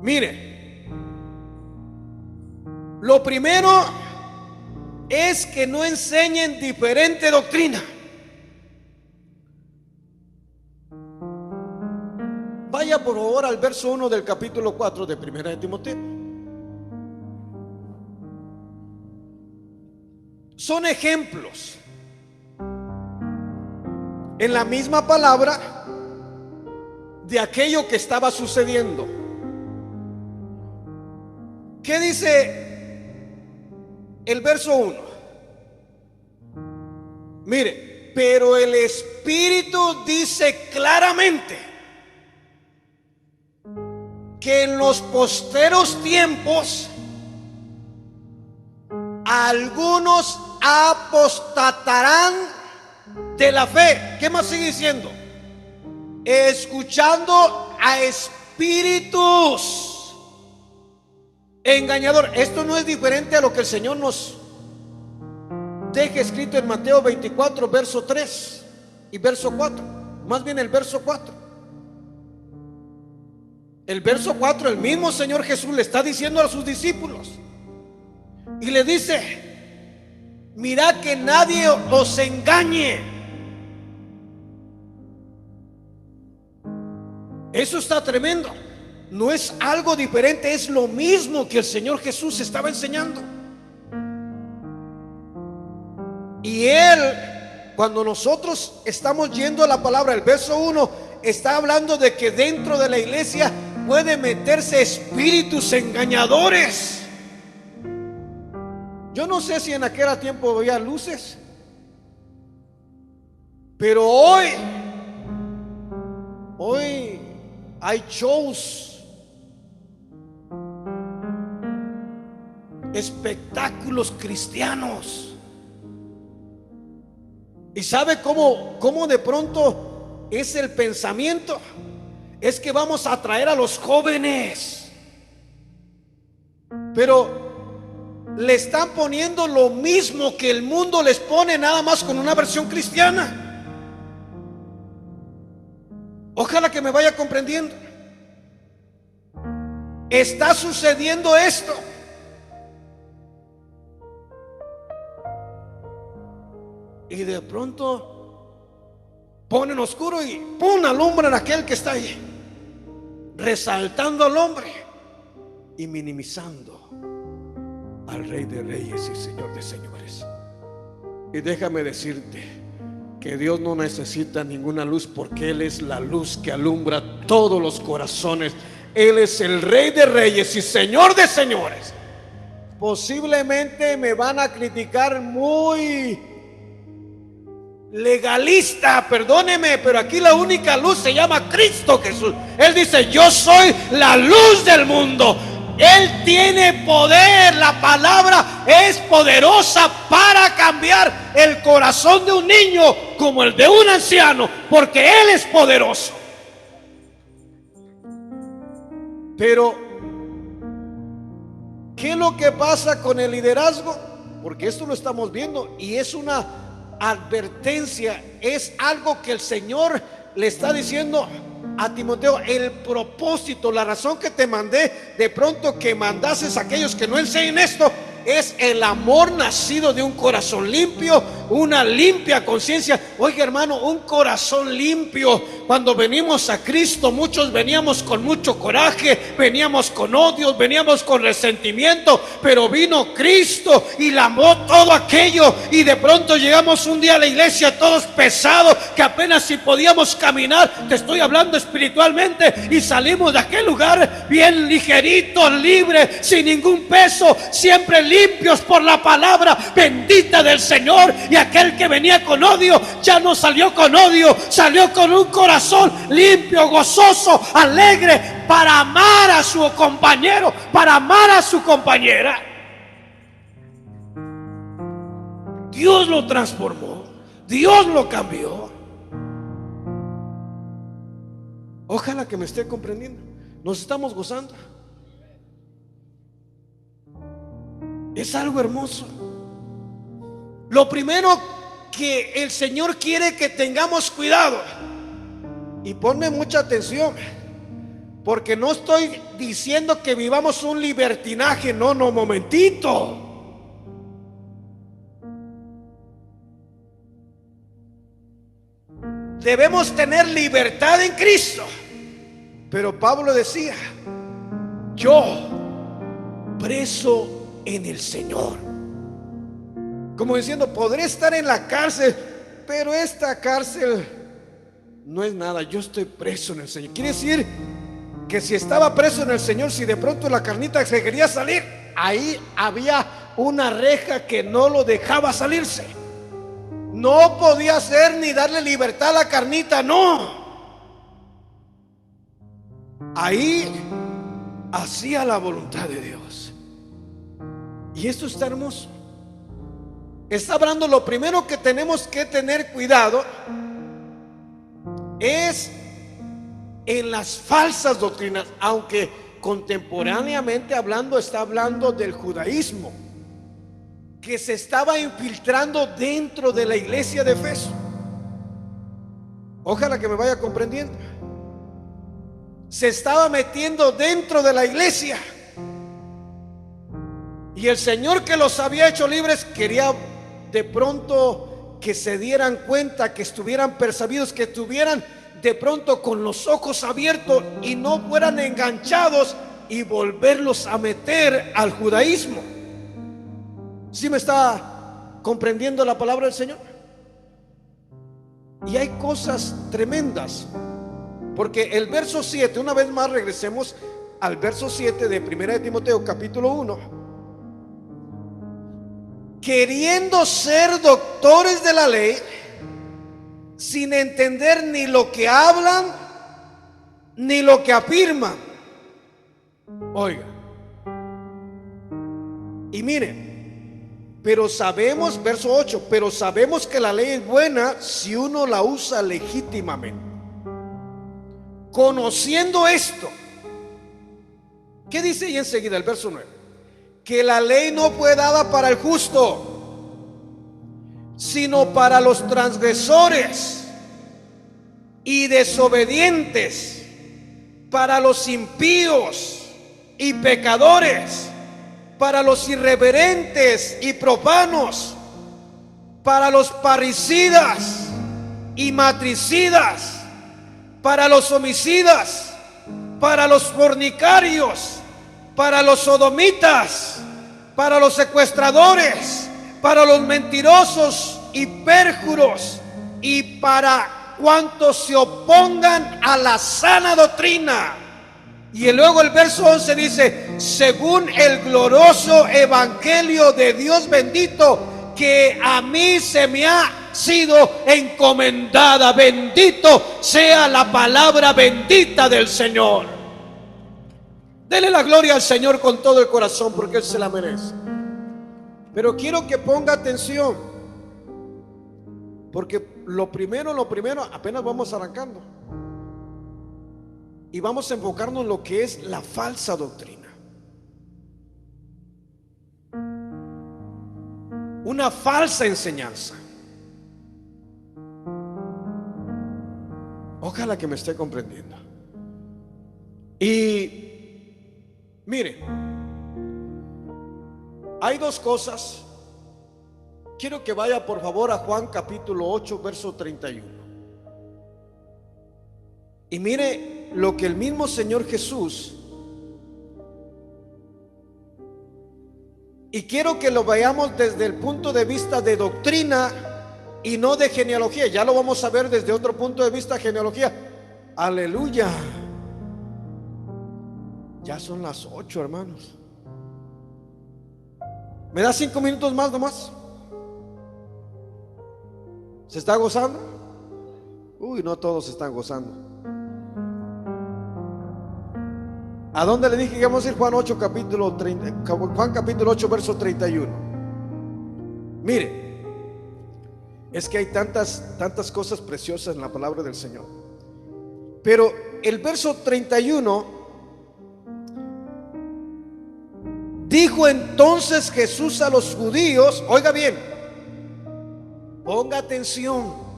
Mire, lo primero es que no enseñen diferente doctrina. Vaya por favor al verso 1 del capítulo 4 de Primera de Timoteo. Son ejemplos en la misma palabra de aquello que estaba sucediendo. ¿Qué dice el verso 1? Mire, pero el Espíritu dice claramente que en los posteros tiempos algunos apostatarán de la fe. ¿Qué más sigue diciendo? Escuchando a espíritus engañadores. Esto no es diferente a lo que el Señor nos deja escrito en Mateo 24, verso 3 y verso 4. Más bien el verso 4. El verso 4, el mismo Señor Jesús le está diciendo a sus discípulos y le dice: mirad que nadie os engañe. Eso está tremendo. No es algo diferente, es lo mismo que el Señor Jesús estaba enseñando. Y Él, cuando nosotros estamos yendo a la palabra, el verso 1 está hablando de que dentro de la iglesia puede meterse espíritus engañadores. Yo no sé si en aquel tiempo había luces, pero hoy hay shows, espectáculos cristianos. ¿Y sabe cómo de pronto es el pensamiento? Es que vamos a atraer a los jóvenes, pero le están poniendo lo mismo que el mundo les pone, nada más con una versión cristiana. Ojalá que me vaya comprendiendo. Está sucediendo esto. Y de pronto ponen oscuro y ¡pum! Alumbran a aquel que está ahí, resaltando al hombre y minimizando al Rey de Reyes y Señor de Señores. Y déjame decirte que Dios no necesita ninguna luz, porque Él es la luz que alumbra todos los corazones. Él es el Rey de Reyes y Señor de Señores. Posiblemente me van a criticar muy legalista, perdóneme, pero aquí la única luz se llama Cristo Jesús. Él dice: yo soy la luz del mundo. Él tiene poder. La palabra es poderosa para cambiar el corazón de un niño como el de un anciano, porque Él es poderoso. Pero ¿qué es lo que pasa con el liderazgo? Porque esto lo estamos viendo y es una advertencia, es algo que el Señor le está diciendo a Timoteo. El propósito, la razón que te mandé, de pronto que mandases a aquellos que no enseñen esto, es el amor nacido de un corazón limpio, una limpia conciencia. Oiga, hermano, un corazón limpio. Cuando venimos a Cristo, muchos veníamos con mucho coraje, veníamos con odios, veníamos con resentimiento, pero vino Cristo y lavó todo aquello, y de pronto llegamos un día a la iglesia todos pesados, que apenas si podíamos caminar, te estoy hablando espiritualmente, y salimos de aquel lugar bien ligeritos, libres, sin ningún peso, siempre limpios por la palabra bendita del Señor. Y aquel que venía con odio ya no salió con odio, salió con un corazón limpio, gozoso, alegre, para amar a su compañero, para amar a su compañera. Dios lo transformó, Dios lo cambió. Ojalá que me esté comprendiendo. Nos estamos gozando. Es algo hermoso. Lo primero que el Señor quiere que tengamos cuidado, y ponme mucha atención, porque no estoy diciendo que vivamos un libertinaje, no, momentito. Debemos tener libertad en Cristo. Pero Pablo decía: yo preso en el Señor. Como diciendo, podré estar en la cárcel, pero esta cárcel no es nada, yo estoy preso en el Señor. Quiere decir que si estaba preso en el Señor, si de pronto la carnita se quería salir, ahí había una reja que no lo dejaba salirse. No podía hacer ni darle libertad a la carnita, no. Ahí hacía la voluntad de Dios. Y esto está hermoso. Está hablando, lo primero que tenemos que tener cuidado es en las falsas doctrinas, aunque contemporáneamente hablando está hablando del judaísmo que se estaba infiltrando dentro de la iglesia de Efeso. Ojalá que me vaya comprendiendo. Se estaba metiendo dentro de la iglesia, y el Señor, que los había hecho libres, quería de pronto que se dieran cuenta, que estuvieran persabidos, que estuvieran de pronto con los ojos abiertos y no fueran enganchados y volverlos a meter al judaísmo. ¿Sí me está comprendiendo la palabra del Señor? Y hay cosas tremendas, porque el verso 7, una vez más regresemos al verso 7 de 1 de Timoteo capítulo 1. queriendo ser doctores de la ley, sin entender ni lo que hablan ni lo que afirman. Oiga, y miren, pero sabemos, verso 8, pero sabemos que la ley es buena si uno la usa legítimamente. Conociendo esto, ¿qué dice ahí enseguida el verso 9? Que la ley no fue dada para el justo, sino para los transgresores y desobedientes, para los impíos y pecadores, para los irreverentes y profanos, para los parricidas y matricidas, para los homicidas, para los fornicarios, para los sodomitas, para los secuestradores, para los mentirosos y pérjuros, y para cuantos se opongan a la sana doctrina. Y luego el verso 11 dice: según el glorioso evangelio de Dios bendito, que a mí se me ha sido encomendada. Bendito sea la palabra bendita del Señor. Dele la gloria al Señor con todo el corazón, porque Él se la merece. Pero quiero que ponga atención, porque lo primero, apenas vamos arrancando, y vamos a enfocarnos en lo que es la falsa doctrina. Una falsa enseñanza. Ojalá que me esté comprendiendo. Y mire, hay dos cosas. Quiero que vaya por favor a Juan capítulo 8, verso 31. Y mire lo que el mismo Señor Jesús, y quiero que lo veamos desde el punto de vista de doctrina y no de genealogía. Ya lo vamos a ver desde otro punto de vista, genealogía. Aleluya. Ya son las 8, hermanos. ¿Me da 5 minutos más nomás? ¿Se está gozando? Uy, no todos se están gozando. ¿A dónde le dije que íbamos a ir? Juan 8, capítulo 30, Juan capítulo 8, verso 31. Mire, es que hay tantas cosas preciosas en la palabra del Señor. Pero el verso 31, dijo entonces Jesús a los judíos, oiga bien, ponga atención,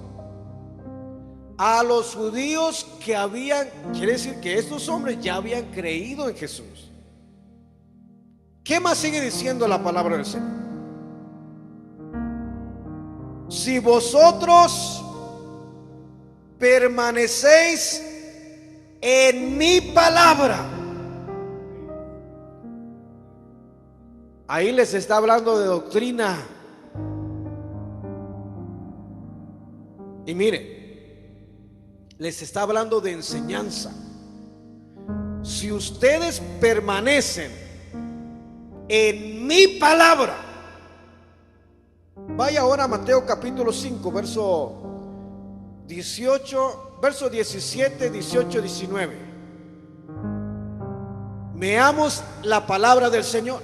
a los judíos que habían, quiere decir que estos hombres ya habían creído en Jesús. ¿Qué más sigue diciendo la palabra del Señor? Si vosotros permanecéis en mi palabra. Ahí les está hablando de doctrina. Y mire, les está hablando de enseñanza. Si ustedes permanecen en mi palabra. Vaya ahora a Mateo capítulo 5, verso 18, verso 17, 18, 19. Veamos la palabra del Señor.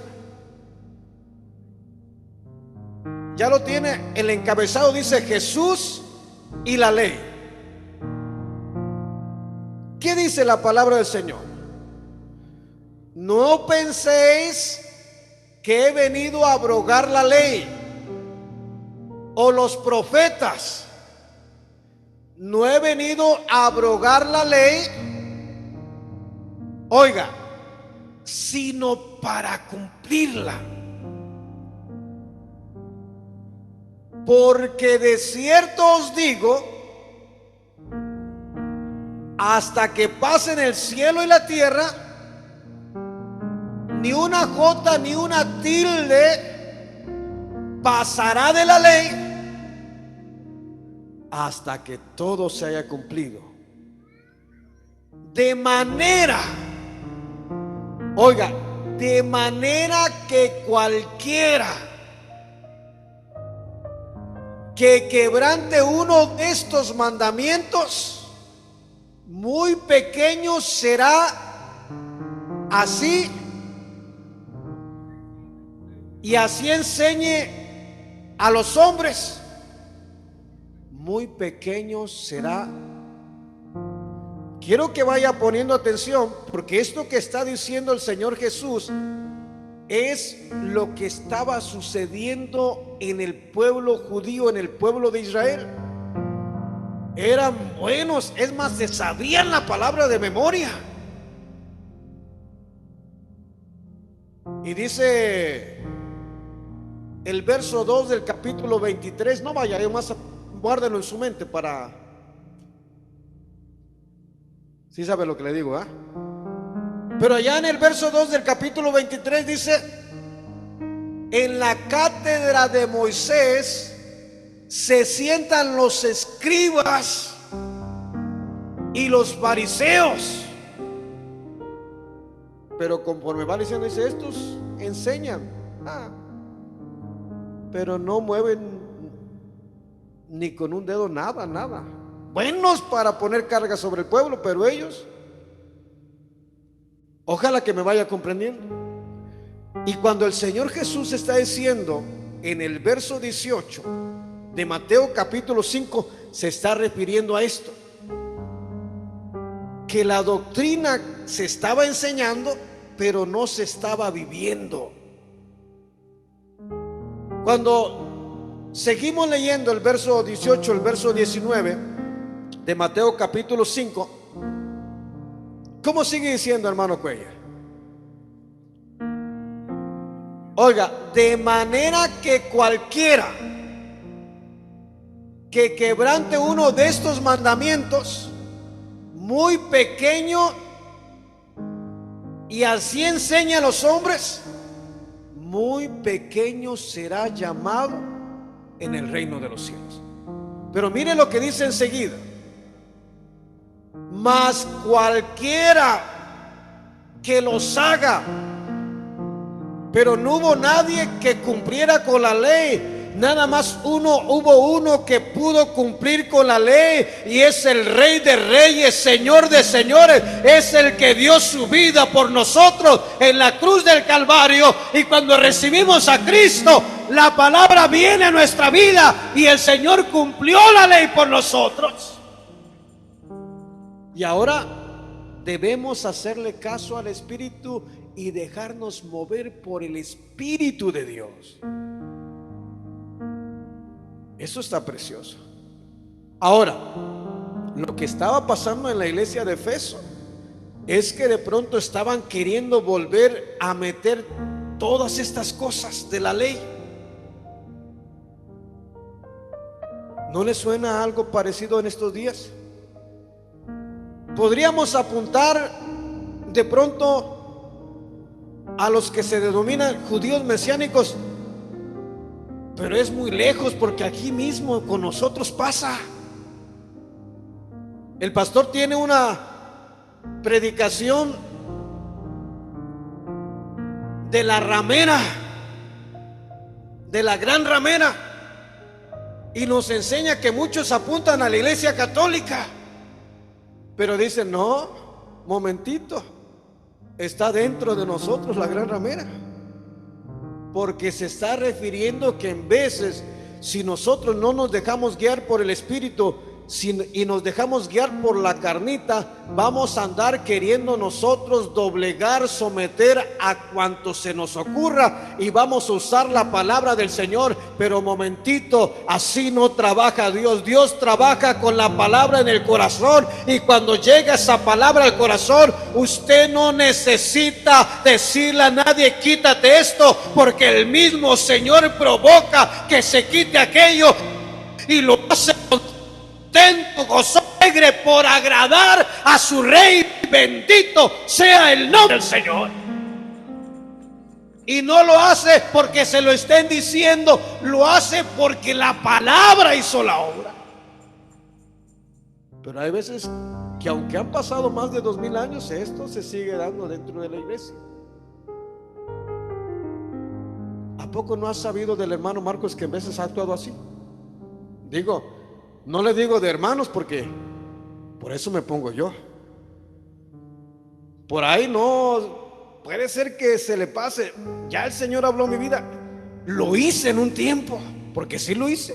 Ya lo tiene, el encabezado dice Jesús y la ley. ¿Qué dice la palabra del Señor? No penséis que he venido a abrogar la ley o los profetas. No he venido a abrogar la ley, oiga, sino para cumplirla. Porque de cierto os digo, hasta que pasen el cielo y la tierra, ni una jota ni una tilde pasará de la ley hasta que todo se haya cumplido. De manera, oiga, de manera que cualquiera que quebrante uno de estos mandamientos, muy pequeño será así, y así enseñe a los hombres, muy pequeño será. Quiero que vaya poniendo atención, porque esto que está diciendo el Señor Jesús es lo que estaba sucediendo en el pueblo judío, en el pueblo de Israel. Eran buenos, es más, se sabían la palabra de memoria. Y dice el verso 2 del capítulo 23, no vaya, más guárdelo en su mente para... ¿Sí sabe lo que le digo? Pero allá en el verso 2 del capítulo 23 dice: en la cátedra de Moisés se sientan los escribas y los fariseos. Pero conforme va diciendo, dice, estos enseñan, pero no mueven ni con un dedo nada, nada. Buenos para poner carga sobre el pueblo, pero ellos, ojalá que me vaya comprendiendo. Y cuando el Señor Jesús está diciendo en el verso 18 de Mateo capítulo 5, se está refiriendo a esto, que la doctrina se estaba enseñando, pero no se estaba viviendo. Cuando seguimos leyendo el verso 18, el verso 19 de Mateo capítulo 5, ¿cómo sigue diciendo, hermano Cuellar? Oiga, de manera que cualquiera que quebrante uno de estos mandamientos, muy pequeño, y así enseña a los hombres, muy pequeño será llamado en el reino de los cielos. Pero mire lo que dice enseguida: mas cualquiera que los haga. Pero no hubo nadie que cumpliera con la ley. Nada más hubo uno que pudo cumplir con la ley, y es el Rey de Reyes, Señor de Señores. Es el que dio su vida por nosotros en la cruz del Calvario. Y cuando recibimos a Cristo, la palabra viene a nuestra vida y el Señor cumplió la ley por nosotros. Y ahora debemos hacerle caso al Espíritu y dejarnos mover por el Espíritu de Dios. Eso está precioso. Ahora, lo que estaba pasando en la iglesia de Efeso es que de pronto estaban queriendo volver a meter todas estas cosas de la ley. ¿No le suena algo parecido en estos días? Podríamos apuntar de pronto a los que se denominan judíos mesiánicos, pero es muy lejos, porque aquí mismo con nosotros pasa. El pastor tiene una predicación de la ramera, de la gran ramera, y nos enseña que muchos apuntan a la iglesia católica, pero dicen, no, momentito, está dentro de nosotros la gran ramera, porque se está refiriendo que en veces, si nosotros no nos dejamos guiar por el Espíritu y nos dejamos guiar por la carnita, vamos a andar queriendo nosotros doblegar, someter a cuanto se nos ocurra, y vamos a usar la palabra del Señor. Pero momentito, así no trabaja Dios. Dios trabaja con la palabra en el corazón, y cuando llega esa palabra al corazón, usted no necesita decirle a nadie, quítate esto, porque el mismo Señor provoca que se quite aquello, y lo hace contento, gozoso, alegre, por agradar a su Rey. Bendito sea el nombre del Señor. Y no lo hace porque se lo estén diciendo, lo hace porque la palabra hizo la obra. Pero hay veces que, aunque han pasado más de 2000 años, esto se sigue dando dentro de la iglesia. ¿A poco no has sabido del hermano Marcos que en veces ha actuado así? Digo, no le digo de hermanos porque por eso me pongo yo. Por ahí no, puede ser que se le pase. Ya el Señor habló mi vida. Lo hice en un tiempo, porque sí lo hice.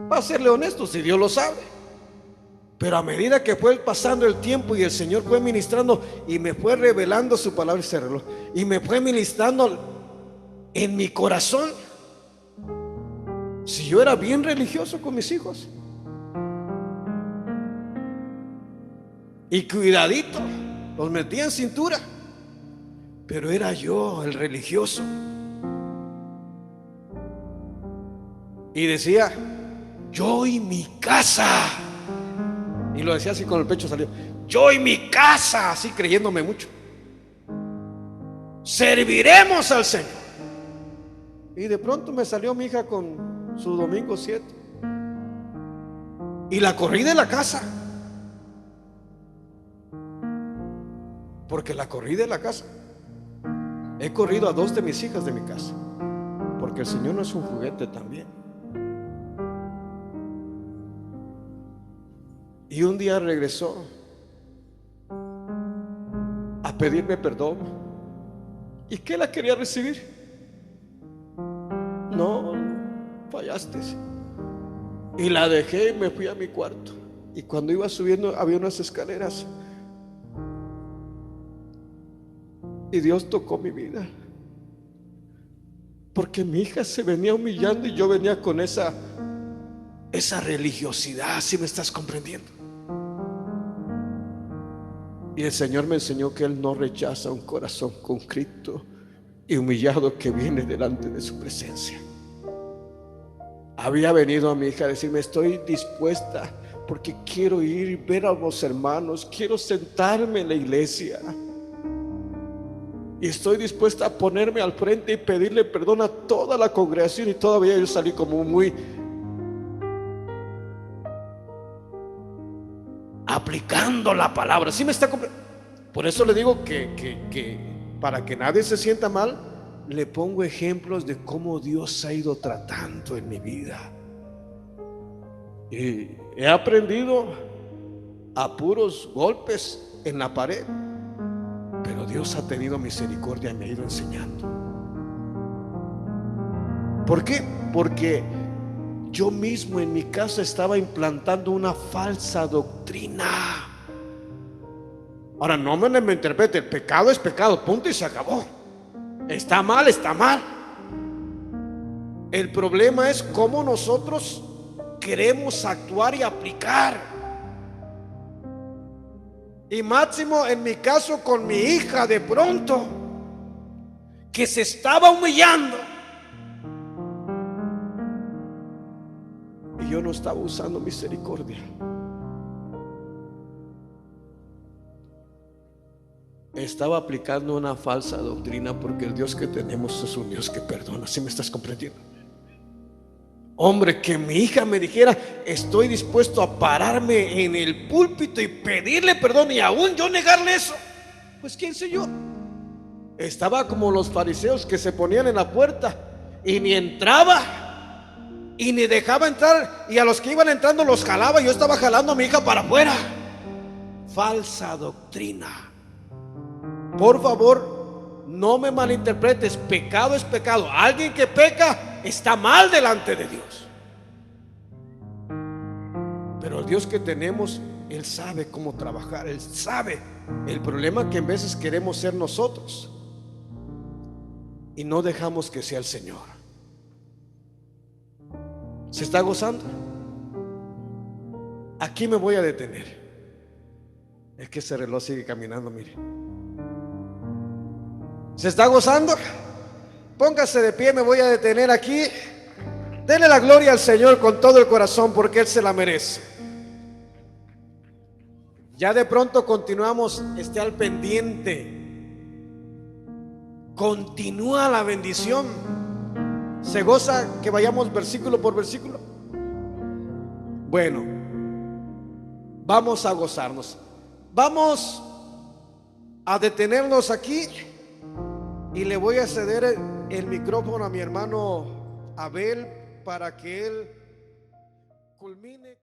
Para serle honesto, si Dios lo sabe. Pero a medida que fue pasando el tiempo y el Señor fue ministrando y me fue revelando su palabra y se reveló, y me fue ministrando en mi corazón. Si yo era bien religioso con mis hijos, y cuidadito, los metía en cintura, pero era yo el religioso. Y decía, yo y mi casa. Y lo decía así con el pecho salido. Yo y mi casa, así creyéndome mucho. Serviremos al Señor. Y de pronto me salió mi hija con su domingo 7. Y la corrí de la casa. Porque la corrí de la casa. He corrido a 2 de mis hijas de mi casa. Porque el Señor no es un juguete también. Y un día regresó a pedirme perdón. ¿Y qué la quería recibir? No, fallaste. Y la dejé y me fui a mi cuarto. Y cuando iba subiendo había unas escaleras. Y Dios tocó mi vida. Porque mi hija se venía humillando y yo venía con esa religiosidad, si me estás comprendiendo. Y el Señor me enseñó que Él no rechaza un corazón contrito y humillado que viene delante de su presencia. Había venido a mi hija a decirme, estoy dispuesta porque quiero ir y ver a los hermanos, quiero sentarme en la iglesia y estoy dispuesta a ponerme al frente y pedirle perdón a toda la congregación. Y todavía yo salí como muy aplicando la palabra. ¿Sí me está comprendiendo? Por eso le digo que para que nadie se sienta mal, le pongo ejemplos de cómo Dios ha ido tratando en mi vida. Y he aprendido a puros golpes en la pared, pero Dios ha tenido misericordia y me ha ido enseñando. ¿Por qué? Porque yo mismo en mi casa estaba implantando una falsa doctrina. Ahora no me interprete, el pecado es pecado, punto y se acabó. Está mal, está mal. El problema es cómo nosotros queremos actuar y aplicar. Y máximo en mi caso con mi hija, de pronto que se estaba humillando y yo no estaba usando misericordia. Estaba aplicando una falsa doctrina, porque el Dios que tenemos es un Dios que perdona. ¿Sí me estás comprendiendo? Hombre, que mi hija me dijera, estoy dispuesto a pararme en el púlpito y pedirle perdón, y aún yo negarle eso. Pues quién soy yo. Estaba como los fariseos que se ponían en la puerta y ni entraba y ni dejaba entrar, y a los que iban entrando los jalaba. Yo estaba jalando a mi hija para afuera. Falsa doctrina. Por favor, no me malinterpretes. Pecado es pecado. Alguien que peca está mal delante de Dios. Pero el Dios que tenemos, Él sabe cómo trabajar. Él sabe. El problema es que en veces queremos ser nosotros y no dejamos que sea el Señor. ¿Se está gozando? Aquí me voy a detener. Es que ese reloj sigue caminando, mire. ¿Se está gozando? Póngase de pie, me voy a detener aquí. Dele la gloria al Señor con todo el corazón, porque Él se la merece. Ya de pronto continuamos, esté al pendiente. Continúa la bendición. ¿Se goza que vayamos versículo por versículo? Bueno, vamos a gozarnos. Vamos a detenernos aquí. Y le voy a ceder el micrófono a mi hermano Abel para que él culmine